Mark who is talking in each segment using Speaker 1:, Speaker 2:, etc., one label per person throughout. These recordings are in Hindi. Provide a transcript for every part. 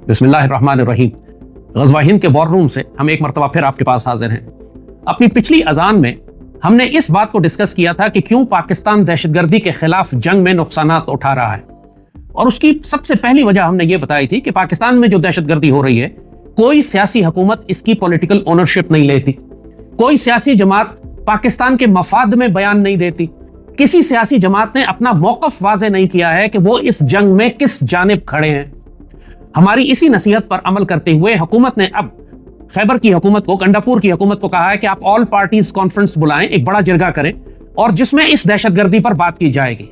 Speaker 1: बिस्मिल्लाहिर्रहमानिर्रहीम। ग़ज़वा हिंद के वॉर रूम से हम एक मरतबा फिर आपके पास हाजिर हैं। अपनी पिछली अज़ान में हमने इस बात को डिस्कस किया था कि क्यों पाकिस्तान दहशतगर्दी के खिलाफ जंग में नुकसानात उठा रहा है, और उसकी सबसे पहली वजह हमने ये बताई थी कि पाकिस्तान में जो दहशतगर्दी हो रही है, कोई सियासी हुकूमत इसकी पॉलिटिकल ओनरशिप नहीं लेती, कोई सियासी जमात पाकिस्तान के मफाद में बयान नहीं देती, किसी सियासी जमात ने अपना मौक़िफ़ वाज़े नहीं किया है कि वो इस जंग में किस जानिब खड़े हैं। हमारी इसी नसीहत पर अमल करते हुए हुकूमत ने अब खैबर की हुकूमत को, गंडापुर की हुकूमत को कहा है कि आप ऑल पार्टीज कॉन्फ्रेंस बुलाएं, एक बड़ा जिरगा करें और जिसमें इस दहशतगर्दी पर बात की जाएगी।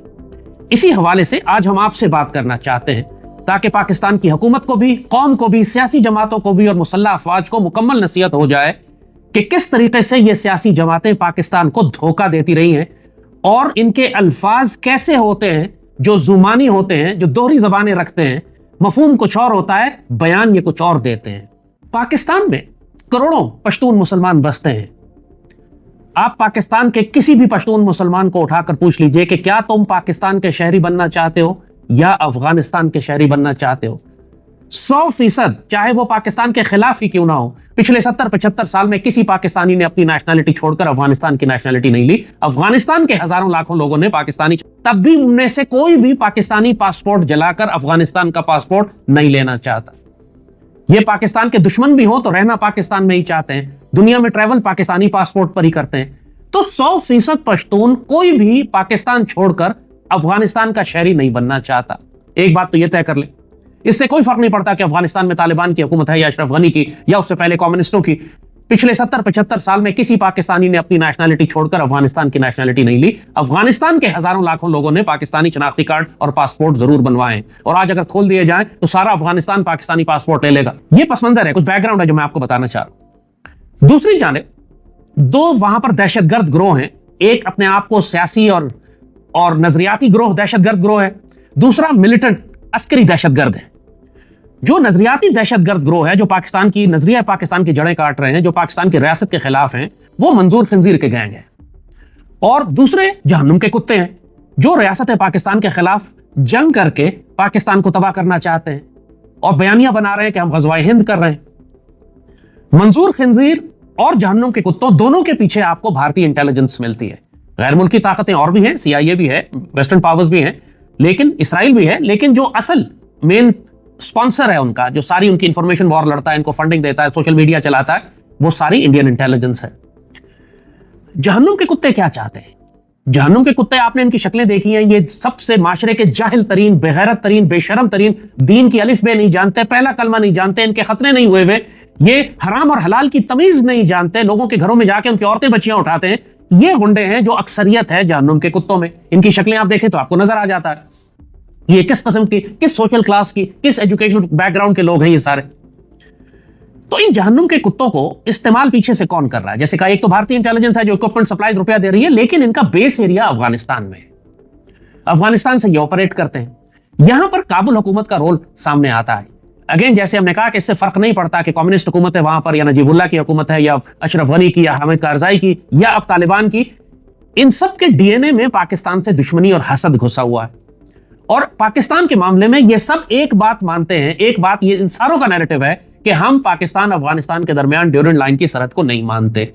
Speaker 1: इसी हवाले से आज हम आपसे बात करना चाहते हैं ताकि पाकिस्तान की हुकूमत को भी, कौम को भी, सियासी जमातों को भी और मुसल्लह अफवाज को मुकम्मल नसीहत हो जाए कि किस तरीके से ये सियासी जमातें पाकिस्तान को धोखा देती रही हैं और इनके अल्फाज कैसे होते हैं जो जुमानी होते हैं, जो दोहरी जबानें रखते हैं। मफहूम कुछ और होता है, बयान ये कुछ और देते हैं। पाकिस्तान में करोड़ों पश्तून मुसलमान बसते हैं। आप पाकिस्तान के किसी भी पश्तून मुसलमान को उठाकर पूछ लीजिए कि क्या तुम पाकिस्तान के शहरी बनना चाहते हो या अफगानिस्तान के शहरी बनना चाहते हो। 100%, चाहे वो पाकिस्तान के खिलाफ ही क्यों ना हो, पिछले 70-75 साल में किसी पाकिस्तानी ने अपनी नेशनैलिटी छोड़कर अफगानिस्तान की नेशनैलिटी नहीं ली। अफगानिस्तान के हजारों लाखों लोगों ने पाकिस्तानी, तब भी उनमें से कोई भी पाकिस्तानी पासपोर्ट जलाकर अफगानिस्तान का पासपोर्ट नहीं लेना चाहता। ये पाकिस्तान के दुश्मन भी हो तो रहना पाकिस्तान में ही चाहते हैं, दुनिया में ट्रैवल पाकिस्तानी पासपोर्ट पर ही करते हैं। तो 100% पश्तून कोई भी पाकिस्तान छोड़कर अफगानिस्तान का शहरी नहीं बनना चाहता। एक बात तो यह तय कर ले, इससे कोई फर्क नहीं पड़ता कि अफगानिस्तान में तालिबान की हुकूमत है या अशरफ गनी की या उससे पहले कम्युनिस्टों की। पिछले 70-75 साल में किसी पाकिस्तानी ने अपनी नेशनैलिटी छोड़कर अफगानिस्तान की नेशनैलिटी नहीं ली। अफगानिस्तान के हजारों लाखों लोगों ने पाकिस्तानी शनाख्ती कार्ड और पासपोर्ट जरूर बनवाए, और आज अगर खोल दिए जाए तो सारा अफगानिस्तान पाकिस्तानी पासपोर्ट ले लेगा। यह पस मंजर है, कुछ बैकग्राउंड है जो मैं आपको बताना चाह रहा हूं। दूसरी जानिब दो वहां पर दहशतगर्द ग्रोह हैं, एक अपने आप को सियासी और नजरियाती ग्रोह, दहशतगर्द ग्रोह है, दूसरा मिलिटेंट अस्करी दहशतगर्द है। जो नजरियाती दहशतगर्द ग्रोह है, जो पाकिस्तान की जड़ें काट रहे हैं, जो पाकिस्तान की रियासत के खिलाफ हैं, वो मंजूर खंजीर के गैंग है। और दूसरे जहन्नुम के कुत्ते हैं, जो रियासत पाकिस्तान के खिलाफ जंग करके पाकिस्तान को तबाह करना चाहते हैं और बयानियां बना रहे हैं कि हम ग़ज़वा हिंद कर रहे हैं। मंजूर खंजीर और जहन्नुम के कुत्तों दोनों के पीछे आपको भारतीय इंटेलिजेंस मिलती है। गैर मुल्की ताकतें और भी हैं, CIA भी है, वेस्टर्न पावर्स भी हैं, लेकिन इसराइल भी है, लेकिन जो असल मेन स्पॉन्सर है उनका, जो सारी उनकी इंफॉर्मेशन वॉर लड़ता है, इनको फंडिंग देता है, सोशल मीडिया चलाता है, वो सारी इंडियन इंटेलिजेंस है। जहन्नुम के कुत्ते क्या चाहते हैं? जहन्नुम के कुत्ते, आपने इनकी शक्लें देखी हैं, ये सबसे माशरे के जाहिल तरीन, बेगैरत तरीन, बेशरम तरीन, दीन की अलिफ बे नहीं जानते, पहला कलमा नहीं जानते, इनके खतरे नहीं हुए हुए, ये हराम और हलाल की तमीज नहीं जानते, लोगों के घरों में जाके उनकी औरतें बच्चियां उठाते हैं। ये गुंडे हैं जो अक्सरियत है जहन्नुम के कुत्तों में। इनकी शक्लें आप देखें तो आपको नजर आ जाता है ये किस किस्म की, किस सोशल क्लास की, किस एजुकेशनल बैकग्राउंड के लोग हैं ये सारे। तो इन जहन्नुम के कुत्तों को इस्तेमाल पीछे से कौन कर रहा है? जैसे कहा, एक तो भारतीय इंटेलिजेंस है जो इक्विपमेंट सप्लाईज रुपया दे रही है, लेकिन इनका बेस एरिया अफगानिस्तान में, अफगानिस्तान से ये ऑपरेट करते हैं। यहां पर काबुल हुकूमत का रोल सामने आता है। अगेन, जैसे हमने कहा कि इससे फर्क नहीं पड़ता कि कम्युनिस्ट हुकूमत है वहां पर, या नजीबुल्लाह की हुकूमत है, या अशरफ गनी की, या हामिद कारजाई की, या अब तालिबान की। इन सब के DNA में पाकिस्तान से दुश्मनी और हसद घुसा हुआ है। और पाकिस्तान के मामले में ये सब एक बात मानते हैं, एक बात ये इन सारों का नैरेटिव है कि हम पाकिस्तान अफगानिस्तान के दरमियान ड्यूरेंट लाइन की सरहद को नहीं मानते,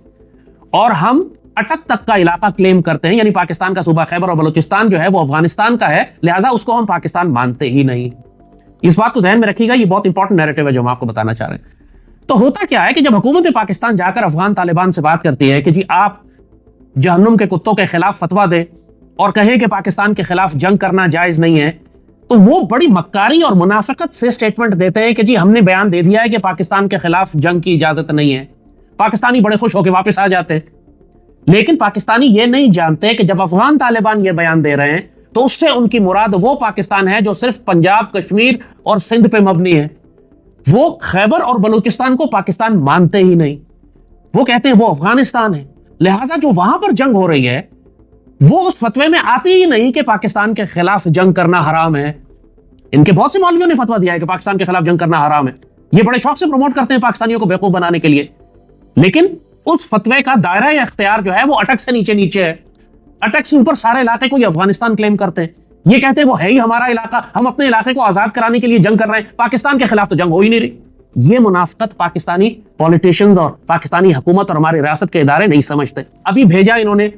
Speaker 1: और हम अटक तक का इलाका क्लेम करते हैं, यानी पाकिस्तान का सूबा खैबर और बलूचिस्तान जो है वो अफगानिस्तान का है, लिहाजा उसको हम पाकिस्तान मानते ही नहीं। इस बात को ज़हन में रखिएगा, ये बहुत इंपॉर्टेंट नैरेटिव है जो हम आपको बताना चाह रहे हैं। तो होता क्या है कि जब हुकूमत पाकिस्तान जाकर अफगान तालिबान से बात करती है कि जी आप जहन्नुम के कुत्तों के खिलाफ फतवा दें और कहें कि पाकिस्तान के खिलाफ जंग करना जायज नहीं है, तो वो बड़ी मक्कारी और मुनाफिकत से स्टेटमेंट देते हैं कि जी हमने बयान दे दिया है कि पाकिस्तान के खिलाफ जंग की इजाजत नहीं है। पाकिस्तानी बड़े खुश होकर वापस आ जाते हैं, लेकिन पाकिस्तानी ये नहीं जानते कि जब अफगान तालिबान ये बयान दे रहे हैं तो उससे उनकी मुराद वो पाकिस्तान है जो सिर्फ पंजाब, कश्मीर और सिंध पे मबनी है। वो खैबर और बलूचिस्तान को पाकिस्तान मानते ही नहीं, वो कहते हैं वो अफगानिस्तान है। लिहाजा जो वहां पर जंग हो रही है वो उस फतवे में आती ही नहीं कि पाकिस्तान के खिलाफ जंग करना हराम है। इनके बहुत से मौलवियों ने फतवा दिया है कि पाकिस्तान के खिलाफ जंग करना हराम है। ये बड़े शौक से प्रमोट करते हैं पाकिस्तानियों को बेवकूफ बनाने के लिए, लेकिन उस फतवे का दायरा या इख्तियार जो है वो अटक से नीचे नीचे है। अटक से ऊपर सारे इलाके को ये अफगानिस्तान क्लेम करते हैं। ये कहते हैं वो है ही हमारा इलाका, हम अपने इलाके को आजाद कराने के लिए जंग कर रहे हैं, पाकिस्तान के खिलाफ तो जंग हो ही नहीं रही। ये मुनाफिकत पाकिस्तानी पॉलिटिशियंस और पाकिस्तानी हुकूमत और हमारी रियासत के इदारे नहीं समझते। अभी भेजा इन्होंने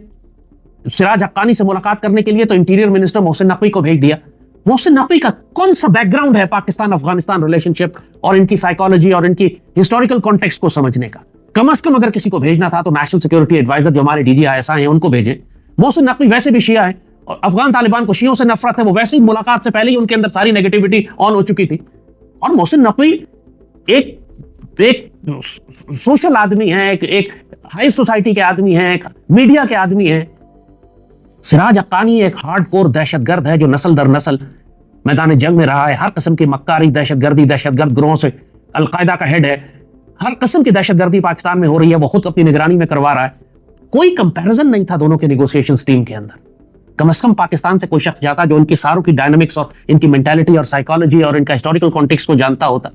Speaker 1: सिराज हक्कानी से मुलाकात करने के लिए, तो इंटीरियर मिनिस्टर मोहसिन नकवी को भेज दिया। मोहसिन नकवी का कौन सा बैकग्राउंड है पाकिस्तान अफगानिस्तान रिलेशनशिप और इनकी साइकोलॉजी और इनकी हिस्टोरिकल कॉन्टेक्स्ट को समझने का? कम से कम अगर किसी को भेजना था तो नेशनल सिक्योरिटी एडवाइजर जो हमारे DGISI हैं उनको भेजें। मोहसिन नकवी वैसे भी शिया है और अफगान तालिबान को शियों से नफरत है, वो वैसे ही मुलाकात से पहले ही उनके अंदर सारी नेगेटिविटी ऑन हो चुकी थी। और मोहसिन नकवी एक सोशल आदमी है, एक हाई सोसाइटी के आदमी है, एक मीडिया के आदमी है। सिराज हक्कानी एक हार्डकोर दहशतगर्द है जो नस्ल दर नस्ल मैदान जंग में रहा है, हर किस्म की मक्कारी दहशतगर्द ग्रोह से अलकायदा का हेड है, हर किस्म की दहशतगर्दी पाकिस्तान में हो रही है, वो खुद अपनी निगरानी में करवा रहा है। कोई कंपैरिजन नहीं था दोनों के नेगोशिएशन टीम के अंदर। कम से कम पाकिस्तान से कोई शख्स जाता जो इनकी सारों की डायनामिक्स और इनकी मेंटालिटी और साइकोलॉजी और इनका हिस्टोरिकल कॉन्टेक्स्ट को जानता होता।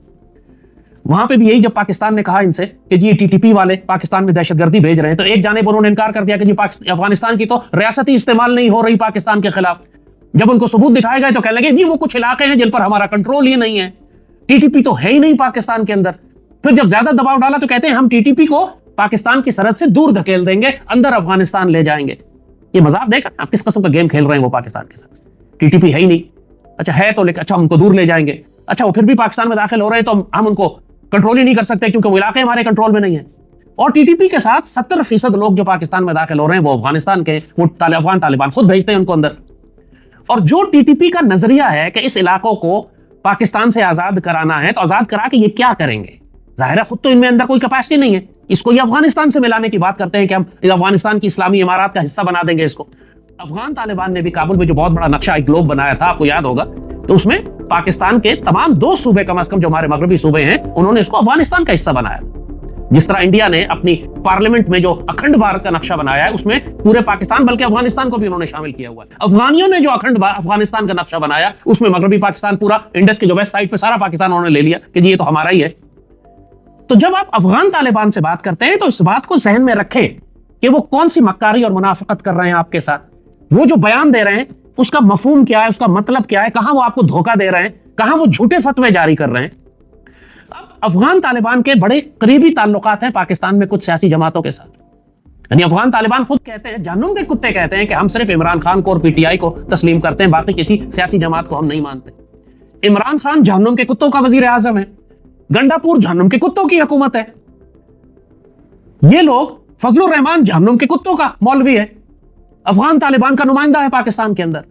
Speaker 1: वहां पे भी यही, जब पाकिस्तान ने कहा इनसे कि जी TTP वाले पाकिस्तान में दहशतगर्दी भेज रहे हैं, तो एक जानिब उन्होंने इनकार कर दिया कि जी अफगानिस्तान की तो रियासती इस्तेमाल नहीं हो रही पाकिस्तान के खिलाफ। जब उनको सबूत दिखाए गए तो कहने लगे जी वो कुछ इलाके हैं जिन पर हमारा कंट्रोल ही नहीं है, TTP तो है ही नहीं पाकिस्तान के अंदर। फिर जब ज्यादा दबाव डाला तो कहते हैं हम TTP को पाकिस्तान की सरहद से दूर धकेल देंगे, अंदर अफगानिस्तान ले जाएंगे। ये मजाक देखा आप किस किस्म का गेम खेल रहे हैं वो पाकिस्तान के साथ। TTP है ही नहीं, अच्छा है तो लेकिन अच्छा उनको दूर ले जाएंगे, अच्छा वो फिर भी पाकिस्तान में दाखिल हो रहे हैं तो हम उनको कंट्रोल ही नहीं कर सकते क्योंकि वो इलाके हमारे कंट्रोल में नहीं है। और TTP के साथ 70% लोग जो पाकिस्तान में दाखिल हो रहे हैं वो अफगानिस्तान के, वो अफगान तालिबान खुद भेजते हैं उनको अंदर। और जो TTP का नजरिया है कि इस इलाकों को पाकिस्तान से आजाद कराना है, तो आजाद करा के ये क्या करेंगे? जाहिर है खुद तो इनमें अंदर कोई कैपेसिटी नहीं है, इसको ये अफगानिस्तान से मिलाने की बात करते हैं कि हम अफगानिस्तान की इस्लामी इमारात का हिस्सा बना देंगे इसको। अफगान तालिबान ने भी काबुल में जो बहुत बड़ा नक्शा एक ग्लोब बनाया था, आपको याद होगा, तो उसमें पाकिस्तान के तमाम 2 सूबे कम से कम जो हमारे मगरबी सूबे हैं उन्होंने इसको अफगानिस्तान का हिस्सा बनाया। जिस तरह इंडिया ने अपनी पार्लियामेंट में जो अखंड भारत का नक्शा बनाया है उसमें पूरे पाकिस्तान बल्कि अफगानिस्तान को भी उन्होंने शामिल किया हुआ है। अफगानियों ने जो अखंड अफगानिस्तान का नक्शा बनाया उसमें मगरबी पाकिस्तान, पूरा इंडस के जो वेस्ट साइड पे सारा पाकिस्तान उन्होंने ले लिया कि ये तो हमारा ही है। तो जब आप अफगान तालिबान से बात करते हैं तो इस बात को जहन में रखें कि वो कौन सी मक्कारी और मुनाफिकत कर रहे हैं आपके साथ। वो जो बयान दे रहे हैं उसका मफहूम क्या है, उसका मतलब क्या है, कहां वो आपको धोखा दे रहे हैं, कहां वो झूठे फतवे जारी कर रहे हैं। अब अफगान तालिबान के बड़े करीबी ताल्लुकात हैं पाकिस्तान में कुछ सियासी जमातों के साथ। यानी अफगान तालिबान खुद कहते हैं, जहन्नुम के कुत्ते कहते हैं कि हम सिर्फ इमरान खान को और PTI को तस्लीम करते हैं, बाकी किसी सियासी जमात को हम नहीं मानते। इमरान खान जहन्नुम के कुत्तों का वजीर आजम है, गंडापुर जहन्नुम के कुत्तों की हुकूमत है, ये लोग फजलुर रहमान जहन्नुम के कुत्तों का मौलवी है, अफगान तालिबान का नुमाइंदा है पाकिस्तान के अंदर।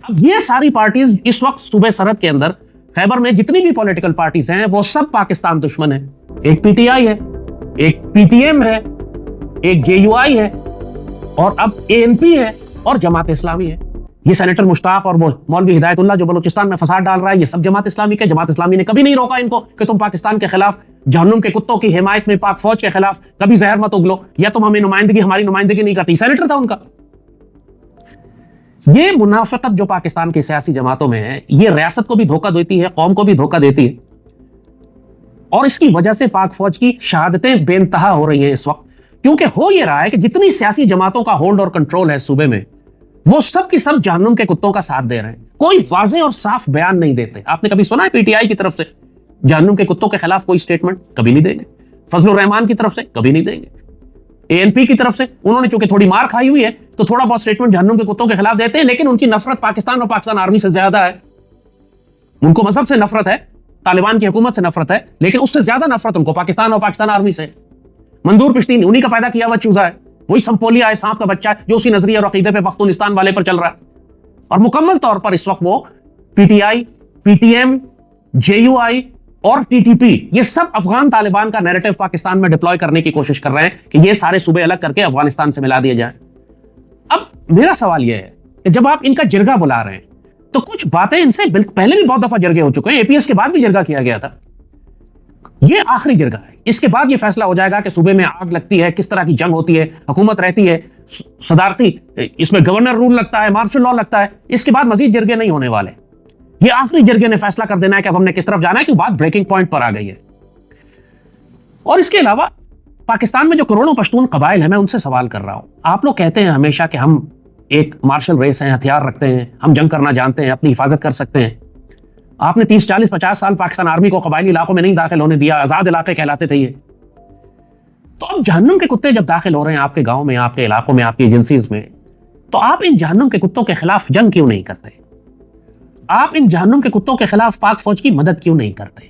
Speaker 1: अब ये सारी पार्टीज इस वक्त सूबे सरहद के अंदर खैबर में जितनी भी पॉलिटिकल पार्टीज हैं वो सब पाकिस्तान दुश्मन है। एक PTI है, एक PTM है, एक JUI है और अब ANP है और जमात इस्लामी है। ये सेनेटर मुश्ताक और वो मौलवी हिदायतुल्लाह जो बलूचिस्तान में फसाद डाल रहा है, ये सब जमात इस्लामी के। जमात इस्लामी ने कभी नहीं रोका इनको कि तुम पाकिस्तान के खिलाफ, जहन्नुम के कुत्तों की हिमायत में पाक फौज के खिलाफ कभी जहर मत उगलो या तुम हमें हमारी नुमाइंदगी नहीं करती। सेनेटर था उनका। ये मुनाफिकत जो पाकिस्तान की सियासी जमातों में है, ये रियासत को भी धोखा देती है, कौम को भी धोखा देती है और इसकी वजह से पाक फौज की शहादतें बेइंतहा हो रही हैं इस वक्त। क्योंकि हो ये रहा है कि जितनी सियासी जमातों का होल्ड और कंट्रोल है सूबे में, वो सब की सब जहन्नुम के कुत्तों का साथ दे रहे हैं, कोई वाज़ेह और साफ बयान नहीं देते। आपने कभी सुना है PTI की तरफ से जहन्नुम के कुत्तों के खिलाफ कोई स्टेटमेंट? कभी नहीं देंगे। फजलुर रहमान की तरफ से कभी नहीं देंगे। ANP की तरफ से उन्होंने चूंकि थोड़ी मार खाई हुई है तो थोड़ा बहुत स्टेटमेंट जहन्नुम के कुत्तों के खिलाफ देते हैं, लेकिन उनकी नफरत पाकिस्तान और पाकिस्तान आर्मी से ज्यादा है। उनको मजहब से नफरत है, तालिबान की हुकूमत से नफरत है, लेकिन उससे ज्यादा नफरत उनको पाकिस्तान और पाकिस्तान आर्मी से। मंजूर पिश्तीन उन्हीं का पैदा किया हुआ चूजा है, वही संपोलिया है, सांप का बच्चा है जो उसी नजरिया और अकीदे पे पख्तूनिस्तान वाले पर चल रहा है। और मुकम्मल तौर पर इस वक्त वो PTI, PTM, JUI और TTP ये सब अफगान तालिबान का नैरेटिव पाकिस्तान में डिप्लॉय करने की कोशिश कर रहे हैं कि ये सारे सूबे अलग करके अफगानिस्तान से मिला दिए जाए। अब मेरा सवाल यह है कि जब आप इनका जिरगा बुला रहे हैं तो कुछ बातें इनसे पहले भी बहुत दफा जिरगे हो चुके हैं, APS के बाद भी जिरगा किया गया था, ये आखिरी जिरगा है। इसके बाद ये फैसला हो जाएगा कि सूबे में आग लगती है, किस तरह की जंग होती है, हुकूमत रहती है, सदारती, इसमें गवर्नर रूल लगता है, मार्शल लॉ लगता है। इसके बाद मजीद जिरगे नहीं होने वाले। ये आखिरी जिरगे ने फैसला कर देना है कि अब हमने किस तरफ जाना है, कि बात ब्रेकिंग पॉइंट पर आ गई है। और इसके अलावा पाकिस्तान में जो करोड़ों पश्तून कबाइल है, मैं उनसे सवाल कर रहा हूं। आप लोग कहते हैं हमेशा कि हम एक मार्शल रेस है, हथियार रखते हैं, हम जंग करना जानते हैं, अपनी हिफाजत कर सकते हैं। आपने 30, 40, 50 साल पाकिस्तान आर्मी को कबायली इलाकों में नहीं दाखिल होने दिया, आजाद इलाके कहलाते थे ये। तो अब जहन्नुम के कुत्ते जब दाखिल हो रहे हैं आपके गांव में, आपके इलाकों में, आपकी एजेंसीज में, तो आप इन जहन्नुम के कुत्तों के खिलाफ जंग क्यों नहीं करते? आप इन जहन्नुम के कुत्तों के खिलाफ पाक फौज की मदद क्यों नहीं करते?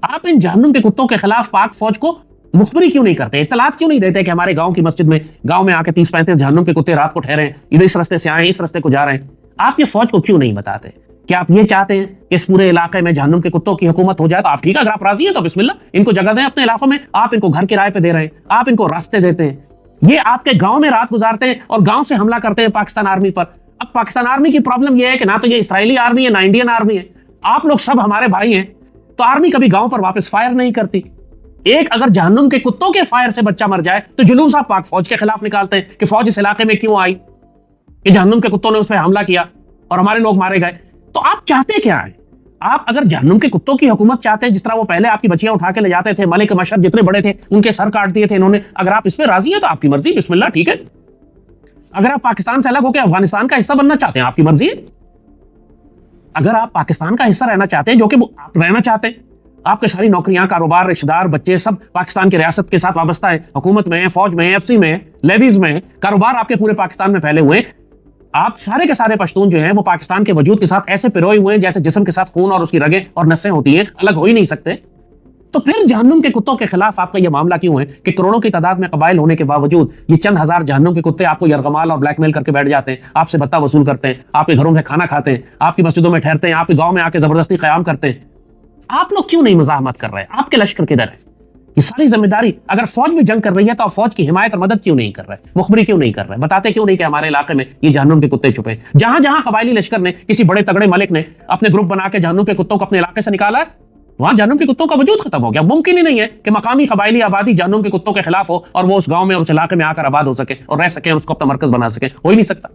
Speaker 1: आप इन जहन्नुम के कुत्तों के खिलाफ पाक फौज को मुखबरी क्यों नहीं करते? इत्तलात क्यों नहीं देते कि हमारे गांव की मस्जिद में, गांव में आके 30-35 जहन्नुम के कुत्ते रात को ठहरे हैं, इधर इस रास्ते से आए, इस रास्ते को जा रहे हैं? आप ये फौज को क्यों नहीं बताते? क्या आप ये चाहते हैं कि इस पूरे इलाके में जहन्नुम के कुत्तों की हुकूमत हो जाए? तो आप ठीक है, अगर आप राजी हैं तो बिस्मिल्लाह, इनको जगह दें अपने इलाकों में। आप इनको घर किराए पे दे रहे हैं, आप इनको रास्ते देते हैं, ये आपके गांव में रात गुजारते हैं और गांव से हमला करते हैं पाकिस्तान आर्मी पर। अब पाकिस्तान आर्मी की प्रॉब्लम यह है कि ना तो ये इस्राएली आर्मी है, ना इंडियन आर्मी है, आप लोग सब हमारे भाई हैं, तो आर्मी कभी गांव पर वापस फायर नहीं करती। एक अगर जहन्नुम के कुत्तों के फायर से बच्चा मर जाए तो जुलूस आप पाक फौज के खिलाफ निकालते हैं कि फौज इस इलाके में क्यों आई, कि जहन्नुम के कुत्तों ने उस पर हमला किया और हमारे लोग मारे गए। तो आप चाहते क्या है? आप अगर जहन्नुम के कुत्तों की हुकूमत चाहते हैं, जिस तरह वो पहले आपकी बच्चियां उठा के ले जाते थे, मलिक मशहद जितने बड़े थे उनके सर काट दिए थे इन्होंने, अगर आप इस पर राजी हैं तो आपकी मर्जी, बिस्मिल्लाह, ठीक है। अगर आप पाकिस्तान से अलग होकर अफगानिस्तान का हिस्सा बनना चाहते हैं, आपकी मर्जी है। अगर आप पाकिस्तान का हिस्सा रहना चाहते हैं, जो कि आप रहना चाहते हैं, आपके सारी नौकरियां, कारोबार, रिश्तेदार, बच्चे सब पाकिस्तान की रियासत के साथ वाबस्ता है, हुकूमत में, फौज में, एफसी में, लेवीज में, कारोबार आपके पूरे पाकिस्तान में फैले हुए हैं, आप सारे के सारे पश्तून जो हैं वो पाकिस्तान के वजूद के साथ ऐसे पिरोए हुए हैं जैसे जिस्म के साथ खून और उसकी रगें और नसें होती हैं, अलग हो ही नहीं सकते। तो फिर जहन्नुम के कुत्तों के खिलाफ आपका यह मामला क्यों है कि करोड़ों की तादाद में कबाइल होने के बावजूद ये चंद हजार जहन्नुम के कुत्ते आपको यरगमाल और ब्लैकमेल करके बैठ जाते हैं, आपसे भत्ता वसूल करते हैं, आपके घरों में खाना खाते हैं, आपकी मस्जिदों में ठहरते हैं, आपके गांव में आके जबरदस्ती क़याम करते हैं? आप लोग क्यों नहीं मुज़ाहमत कर रहे? आपके लश्कर किधर है? ये सारी जिम्मेदारी, अगर फौज भी जंग कर रही है तो आप फौज की हिमायत और मदद क्यों नहीं कर रहे? मुखबरी क्यों नहीं कर रहे? बताते क्यों नहीं कि हमारे इलाके में ये जहन्नुम के कुत्ते छुपे? जहां जहां कबायली लश्कर ने, किसी बड़े तगड़े मलिक ने अपने ग्रुप बना के जहन्नुम के कुत्तों को अपने इलाके से निकाला है, वहां जहन्नुम के कुत्तों का वजूद खत्म हो गया। मुमकिन ही नहीं है कि मकामी कबायली आबादी जहन्नुम के कुत्तों के खिलाफ हो और वो उस गांव में और उस इलाके में आकर आबाद हो सके और रह सके और उसको अपना मरकज बना सके, हो ही नहीं सकता।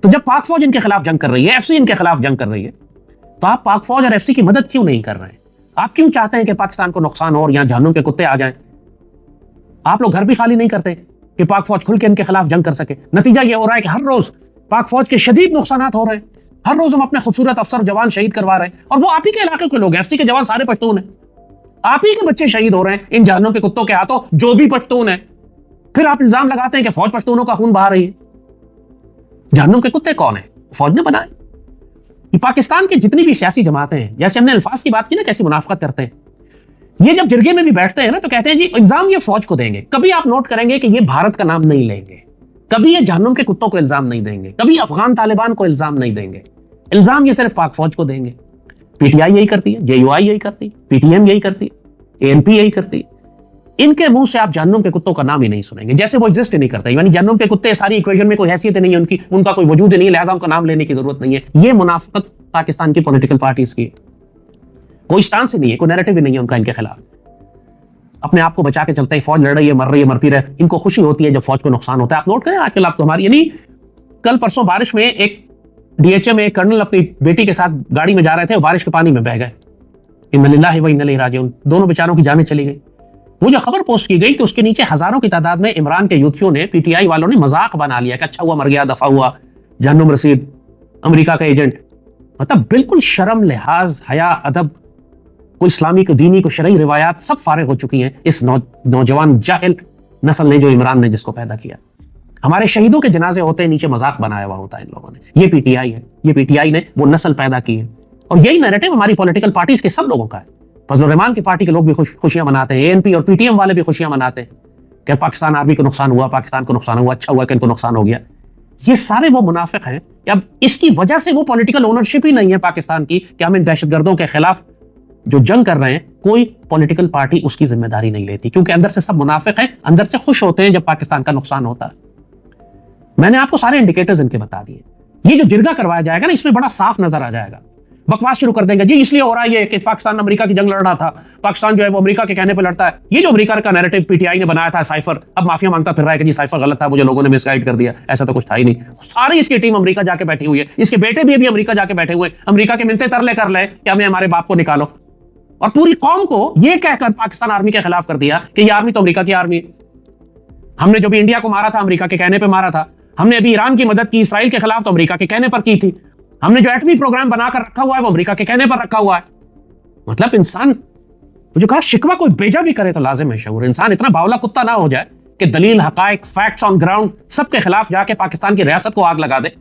Speaker 1: तो जब पाक फौज इनके खिलाफ जंग कर रही है, एफसी इनके खिलाफ जंग कर रही है, तो आप पाक फौज और एफसी की मदद क्यों नहीं कर रहे हैं? आप क्यों चाहते हैं कि पाकिस्तान को नुकसान हो और यहां जहन्नुम के कुत्ते आ जाएं? आप लोग घर भी खाली नहीं करते कि पाक फौज खुल के इनके खिलाफ जंग कर सके। नतीजा यह हो रहा है कि हर रोज पाक फौज के शदीद नुकसान हो रहे हैं, हर रोज हम अपने खूबसूरत अफसर जवान शहीद करवा रहे हैं और वो आप ही के इलाके के लोग, एफसी के जवान सारे पश्तून हैं, आप ही के बच्चे शहीद हो रहे हैं इन जहन्नुम के कुत्तों के हाथों, जो भी पश्तून है। फिर आप इल्जाम लगाते हैं कि फौज पश्तूनों का खून बहा रही है। जहन्नुम के कुत्ते कौन है? फौज ने बनाए। ये पाकिस्तान की जितनी भी सियासी जमातें हैं, जैसे हमने अल्फाज की बात की ना, कैसी मुनाफकत करते हैं, ये जब जिरगे में भी बैठते हैं ना तो कहते हैं जी इल्जाम ये फौज को देंगे। कभी आप नोट करेंगे कि ये भारत का नाम नहीं लेंगे, कभी ये जहन्नुम के कुत्तों को इल्जाम नहीं देंगे, कभी अफगान तालिबान को इल्जाम नहीं देंगे। इल्जाम ये सिर्फ पाक फौज को देंगे। पीटीआई यही करती है, जेयूआई यही करती है, पीटीएम यही करती है, एएनपी यही करती है। इनके मुंह से आप जहन्नुम के कुत्तों का नाम ही नहीं सुनेंगे, जैसे वो एग्जिस्ट ही नहीं करते। यानी जहन्नुम के कुत्ते सारी इक्वेशन में कोई हैसियत नहीं है उनकी, उनका कोई वजूद नहीं है, लिहाजा उनका नाम लेने की जरूरत नहीं है। ये मुनाफिकत पाकिस्तान की पॉलिटिकल पार्टीज की, कोई स्टांस ही नहीं है, कोई नैरेटिव ही नहीं है उनका इनके खिलाफ। अपने आप को बचा के चलते हैं, फौज लड़ रही है, मर रही है, मरती रहे, इनको खुशी होती है जब फौज को नुकसान होता है। आप नोट करें आजकल आपको हमारी, यानी कल परसों बारिश में एक डीएचए में एक कर्नल अपनी बेटी के साथ गाड़ी में जा रहे थे, बारिश के पानी में बह गए। इन्ना लिल्लाहि व इन्ना इलैहि राजिऊन, दोनों बेचारों की जानें चली गई। वो जो खबर पोस्ट की गई तो उसके नीचे हजारों की तादाद में इमरान के यूथियों ने, पीटीआई वालों ने मजाक बना लिया कि अच्छा हुआ मर गया, दफा हुआ, जहन्नुम रसीद, अमेरिका का एजेंट। मतलब बिल्कुल शर्म, लिहाज, हया, अदब, कोई इस्लामी को, दीनी को, शरई रिवायात सब फारिग हो चुकी हैं इस नौजवान जाहिल नस्ल ने, जो इमरान ने जिसको पैदा किया। हमारे शहीदों के जनाजे होते हैं, नीचे मजाक बनाया हुआ होता है इन लोगों ने। ये पीटीआई है, ये पीटीआई ने वो नस्ल पैदा की है और यही नैरेटिव हमारी पॉलिटिकल पार्टीज के सब लोगों का है। फजल रहमान की पार्टी के लोग भी खुशियां मनाते हैं, एएनपी और पीटीएम वाले भी खुशियां मनाते हैं कि पाकिस्तान आर्मी को नुकसान हुआ, पाकिस्तान को नुकसान हुआ, अच्छा हुआ कि इनको नुकसान हो गया। ये सारे वो मुनाफिक हैं। अब इसकी वजह से वो पॉलिटिकल ओनरशिप ही नहीं है पाकिस्तान की कि हम इन दहशतगर्दों के खिलाफ जो जंग कर रहे हैं, कोई पॉलिटिकल पार्टी उसकी जिम्मेदारी नहीं लेती, क्योंकि अंदर से सब मुनाफिक हैं, अंदर से खुश होते हैं जब पाकिस्तान का नुकसान होता है। मैंने आपको सारे इंडिकेटर्स इनके बता दिए। ये जो जिरगा करवाया जाएगा ना, इसमें बड़ा साफ नजर आ जाएगा। बकवास शुरू कर देंगे जी इसलिए हो रहा है ये कि पाकिस्तान अमेरिका की जंग लड़ रहा था, पाकिस्तान जो है वो अमेरिका के कहने पे लड़ता है। ये जो अमेरिका का नैरेटिव पीटीआई ने बनाया था, साइफर, अब माफिया मांगता फिर रहा है कि जी साइफर गलत था, मुझे लोगों ने मिसगाइड कर दिया, ऐसा तो कुछ था ही नहीं। सारी इसकी टीम अमेरिका जाके बैठी हुई है, इसके बेटे भी अभी अमेरिका जाके बैठे हुए, अमेरिका के मिलते तरले कर ले कि हमें हमारे बाप को निकालो, और पूरी कौम को यह कहकर पाकिस्तान आर्मी के खिलाफ कर दिया कि यह आर्मी तो अमेरिका की आर्मी है। हमने जो भी इंडिया को मारा था अमेरिका के कहने पे मारा था, हमने अभी ईरान की मदद की इसराइल के खिलाफ तो अमेरिका के कहने पर की थी। हमने जो एटमी प्रोग्राम बनाकर रखा हुआ है वो अमेरिका के कहने पर रखा हुआ है। मतलब इंसान जो कहा शिकवा कोई बेजा भी करे तो लाजिम है शऊर। इंसान इतना बावला कुत्ता ना हो जाए कि दलील, हकायक, फैक्ट्स ऑन ग्राउंड सबके खिलाफ जाके पाकिस्तान की रियासत को आग लगा दे।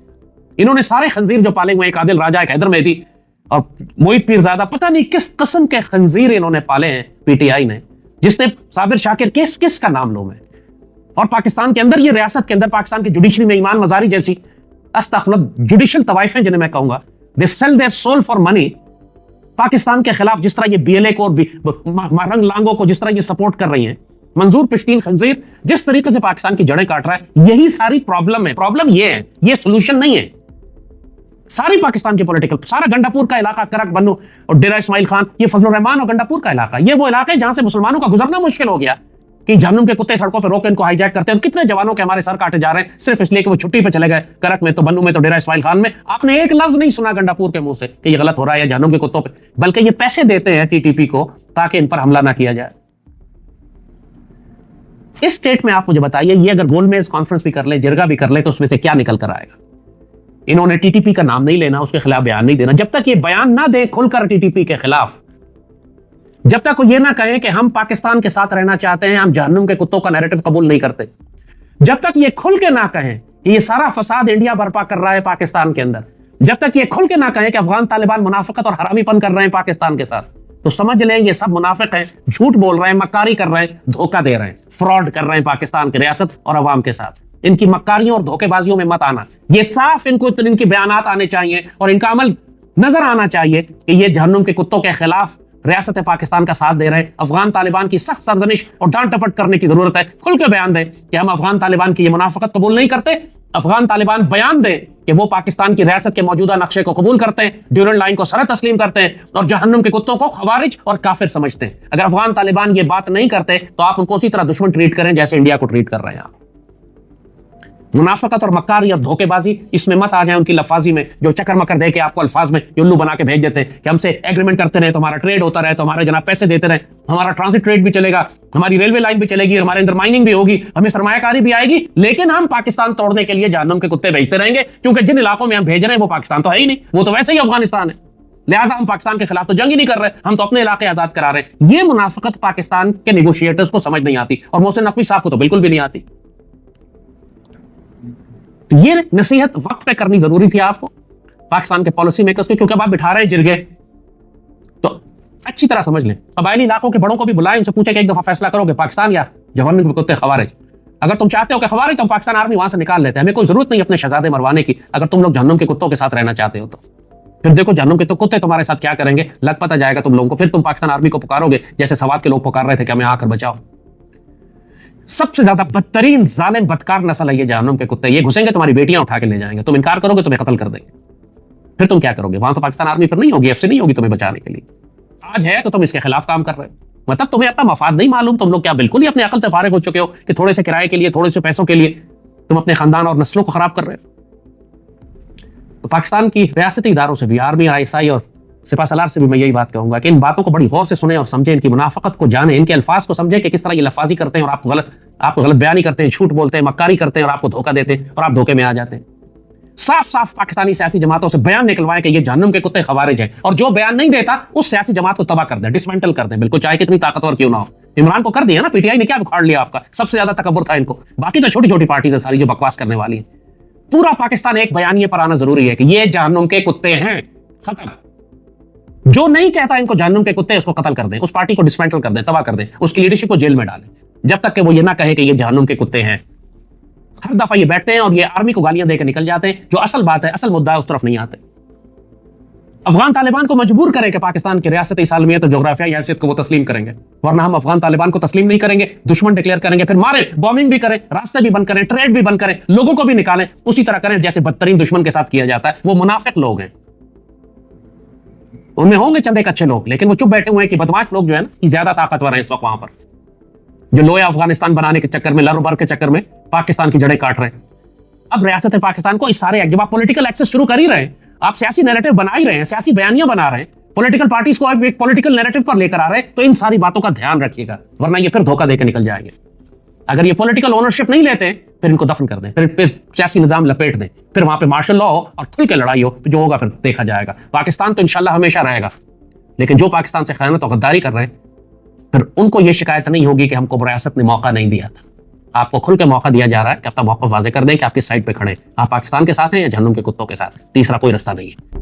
Speaker 1: इन्होंने सारे खंजीर जो पाले हुए, एक आदिल राजा, एक हैदर मेहदी और मोहित पीरजादा, पता नहीं किस किस्म के खंजीर इन्होंने पाले हैं पीटीआई ने, जिसने साबिर शाकिर किस का नाम लो में। और पाकिस्तान के अंदर, ये रियासत के अंदर, पाकिस्तान की जुडिशरी में ईमान मजारी जैसी अस्तगफुरुल्लाह जुडिशल तवाइफें जिन्हें मैं कहूंगा, they sell their soul for money, Pakistan के खिलाफ जिस तरह ये बीएलए को और रंग लांगों को जिस तरह ये सपोर्ट कर रही हैं, मंजूर पिश्तीन खंजीर जिस तरीके से पाकिस्तान की जड़ें काट रहा है, यही सारी प्रॉब्लम है। प्रॉब्लम ये है, ये सोल्यूशन नहीं है। सारी पाकिस्तान के पॉलिटिकल, सारा गंडापुर का इलाका, करक बन्नू और डेरा इस्माइल खान, ये फजलुर रहमान और गंडापुर का इलाका, ये वो इलाके जहां से मुसलमानों का गुजरना मुश्किल हो गया कि जहन्नुम के कुत्ते सड़कों पर रोक इनको हाईजैक करते हैं। कितने जवानों के हमारे सर काटे जा रहे हैं सिर्फ इसलिए कि वो छुट्टी पे चले गए, करक में तो, बन्नू में तो, डेरा इस्माइल खान में। आपने एक लफ्ज नहीं सुना गंडापुर के मुंह से कि ये गलत हो रहा है या जहन्नुम के कुत्तों पे, बल्कि ये पैसे देते हैं टीटीपी को ताकि इन पर हमला ना किया जाए। इस स्टेट में आप मुझे बताइए, ये अगर गोलमेज कॉन्फ्रेंस भी कर ले, जिरगा भी कर ले, तो उसमें से क्या निकल कर आएगा? इन्होंने टीटीपी का नाम नहीं लेना, उसके खिलाफ बयान नहीं देना। जब तक ये बयान ना दे खुलकर टीटीपी के खिलाफ, जब तक वो ये ना कहें कि हम पाकिस्तान के साथ रहना चाहते हैं, हम जहन्नुम के कुत्तों का नैरेटिव कबूल नहीं करते, जब तक ये खुल के ना कहें कि ये सारा फसाद इंडिया बर्पा कर रहा है पाकिस्तान के अंदर, जब तक ये खुल के ना कहें कि अफगान तालिबान मुनाफिकत और हरामीपन कर रहे हैं पाकिस्तान के साथ, तो समझ लें ये सब मुनाफिक हैं, झूठ बोल रहे हैं, मक्कारी कर रहे हैं, धोखा दे रहे हैं, फ्रॉड कर रहे हैं पाकिस्तान की रियासत और अवाम के साथ। इनकी मक्कारियों और धोखेबाजियों में मत आना। ये साफ इनके बयानात आने चाहिए और इनका अमल नजर आना चाहिए कि ये जहन्नुम के कुत्तों के खिलाफ रियासत पाकिस्तान का साथ दे रहे हैं। अफगान तालिबान की सख्त सरजनिश और डांट टपट करने की जरूरत है। खुल के बयान दें कि हम अफगान तालिबान की ये मुनाफिकत कबूल नहीं करते। अफगान तालिबान बयान दें कि वो पाकिस्तान की रियासत के मौजूदा नक्शे को कबूल करते हैं, ड्यूरल लाइन को सर तस्लीम करते हैं और जहन्नुम के कुत्तों को खवारिज और काफिर समझते हैं। अगर अफगान तालिबान ये बात नहीं करते तो आप उनको उसी तरह दुश्मन ट्रीट करें जैसे इंडिया को ट्रीट कर रहे हैं आप। मुनाफिकत और मक्कारी और धोखेबाजी इसमें मत आ जाए उनकी लफाजी में, जो चक्कर मकर दे के आपको अल्फाज में उल्लू बना के भेज देते हैं कि हमसे एग्रीमेंट करते रहे तो हमारा ट्रेड होता रहे, तो हमारे जनाब पैसे देते रहे, हमारा ट्रांसिट ट्रेड भी चलेगा, हमारी रेलवे लाइन भी चलेगी, हमारे अंदर माइनिंग भी होगी, हमें सरमायाकारी भी आएगी, लेकिन हम पाकिस्तान तोड़ने के लिए जहन्नुम के कुत्ते भेजते रहेंगे, क्योंकि जिन इलाकों में हम भेज रहे हैं वो पाकिस्तान तो है ही नहीं, वो तो वैसे ही अफगानिस्तान है, लिहाजा हम पाकिस्तान के खिलाफ तो जंग ही नहीं कर रहे, हम तो अपने इलाके आजाद करा रहे हैं। ये मुनाफिकत पाकिस्तान के नेगोशिएटर्स को समझ नहीं आती और मोहसिन नकवी साहब को तो बिल्कुल भी नहीं आती। तो ये नसीहत वक्त पे करनी जरूरी थी आपको पाकिस्तान के पॉलिसी मेकर्स को, क्योंकि अब आप बिठा रहे हैं जिरगे, तो अच्छी तरह समझ लें। कबायली इलाकों के बड़ों को भी बुलाएं, उनसे पूछे कि एक दफा फैसला करोगे पाकिस्तान या जवान के कुत्ते खवारिज। अगर तुम चाहते हो कि खवारिज, तो पाकिस्तान आर्मी वहां से निकाल लेते हैं, हमें कोई जरूरत नहीं अपने शहजादे मरवाने की। अगर तुम लोग जहन्नुम के कुत्तों के साथ रहना चाहते हो तो फिर देखो जहन्नुम के तो कुत्ते तुम्हारे साथ क्या करेंगे, लग पता जाएगा तुम लोगों को। फिर तुम पाकिस्तान आर्मी को पुकारोगे जैसे सवात के लोग पुकार रहे थे कि हमें आकर बचाओ। सबसे ज्यादा बदतरीन जालिम बदकार नस्ल है ये जहन्नुम के कुत्ते। ये घुसेंगे तुम्हारी बेटियां उठा के ले जाएंगे, तुम इनकार करोगे तुम्हें कत्ल कर देंगे, फिर तुम क्या करोगे? वहां तो पाकिस्तान आर्मी फिर नहीं होगी, एफसी नहीं होगी तुम्हें बचाने के लिए। आज है तो तुम इसके खिलाफ काम कर रहे हो, मतलब तुम्हें अपना मफाद नहीं मालूम। तुम लोग क्या बिल्कुल ही अपने अकल से फारिग हो चुके हो कि थोड़े से किराए के लिए, थोड़े से पैसों के लिए तुम अपने खानदान और नस्लों को खराब कर रहे हो। तो पाकिस्तान की रियासती इदारों से भी, आर्मी, ISI और सिपा सलार से भी मैं यही बात कहूंगा कि इन बातों को बड़ी गौर से सुने और समझे, इनकी मुनाफिकत को जाने, इनके अल्फाज को समझे कि किस तरह ये लफाजी करते हैं और आपको गलत बयानी करते हैं, झूठ बोलते हैं, मक्कारी करते हैं और आपको धोखा देते हैं और आप धोखे में आ जाते हैं। साफ साफ पाकिस्तानी सियासी जमातों से बयान निकलवाएं कि ये जहन्नुम के कुत्ते खवारिज हैं, और जो बयान नहीं देता उस सियासी जमात को तबाह कर दें, डिसमेंटल कर दें, बिल्कुल चाहे कितनी ताकतवर क्यों ना हो। इमरान को कर दिया ना, पीटीआई ने क्या उखाड़ लिया आपका, सबसे ज्यादा तकब्बुर था इनको। बाकी तो छोटी छोटी पार्टीज है सारी जो बकवास करने वाली है। पूरा पाकिस्तान एक बयानिए पर आना जरूरी है कि ये जहन्नुम के कुत्ते हैं, खत्म। जो नहीं कहता इनको जहन्नुम के कुत्ते, उसको कत्ल कर दें, उस पार्टी को डिसमेंटल कर दें, तबाह कर दें, उसकी लीडरशिप को जेल में डालें, जब तक कि वो ये ना कहे कि ये जहन्नुम के कुत्ते हैं। हर दफा ये बैठते हैं और ये आर्मी को गालियां देकर निकल जाते हैं, जो असल बात है, असल मुद्दा है, उस तरफ नहीं आते। अफगान तालिबान को मजबूर करें कि पाकिस्तान की रियासती सालमियत और जोग्राफियाई हैसियत को वो तस्लीम करेंगे, वरना हम अफगान तालिबान को तस्लीम नहीं करेंगे, दुश्मन डिक्लेयर करेंगे, फिर मारे, बॉम्बिंग भी करें, रास्ते भी बंद करें, ट्रेड भी बंद करें, लोगों को भी निकालें, उसी तरह करें जैसे बदतरीन दुश्मन के साथ किया जाता है। वो मुनाफिक लोग हैं, उनमें होंगे चंद एक अच्छे लोग, लेकिन वो चुप बैठे हुए हैं कि बदमाश लोग जो है ना, ज्यादा ताकतवर है इस वक्त वहां पर, जो लोया अफगानिस्तान बनाने के चक्कर में, लरूबर के चक्कर में पाकिस्तान की जड़ें काट रहे हैं। अब रियासत पाकिस्तान को इस सारे, जब आप पॉलिटिकल एक्सेस शुरू कर ही रहे हैं, आप सियासी नैरेटिव बना ही रहे हैं, सियासी बयानियां बना रहे हैं, पॉलिटिकल पार्टीज को आप एक पॉलिटिकल नैरेटिव पर लेकर आ रहे हैं, तो इन सारी बातों का ध्यान रखिएगा, वरना ये फिर धोखा देकर निकल जाएंगे। अगर ये पॉलिटिकल ओनरशिप नहीं लेते फिर इनको दफन कर दें, फिर सियासी निजाम लपेट दें, फिर वहां पे मार्शल लॉ हो और खुल के लड़ाई हो, जो होगा फिर देखा जाएगा। पाकिस्तान तो इंशाल्लाह हमेशा रहेगा, लेकिन जो पाकिस्तान से खयानत और गद्दारी कर रहे हैं, फिर उनको ये शिकायत नहीं होगी कि हमको रियासत ने मौका नहीं दिया था। आपको खुल के मौका दिया जा रहा है कि अपना मौका वाजे कर दें कि आपकी साइड पे खड़े। आप पाकिस्तान के साथ हैं या जहन्नुम के कुत्तों के साथ, तीसरा कोई रास्ता नहीं है।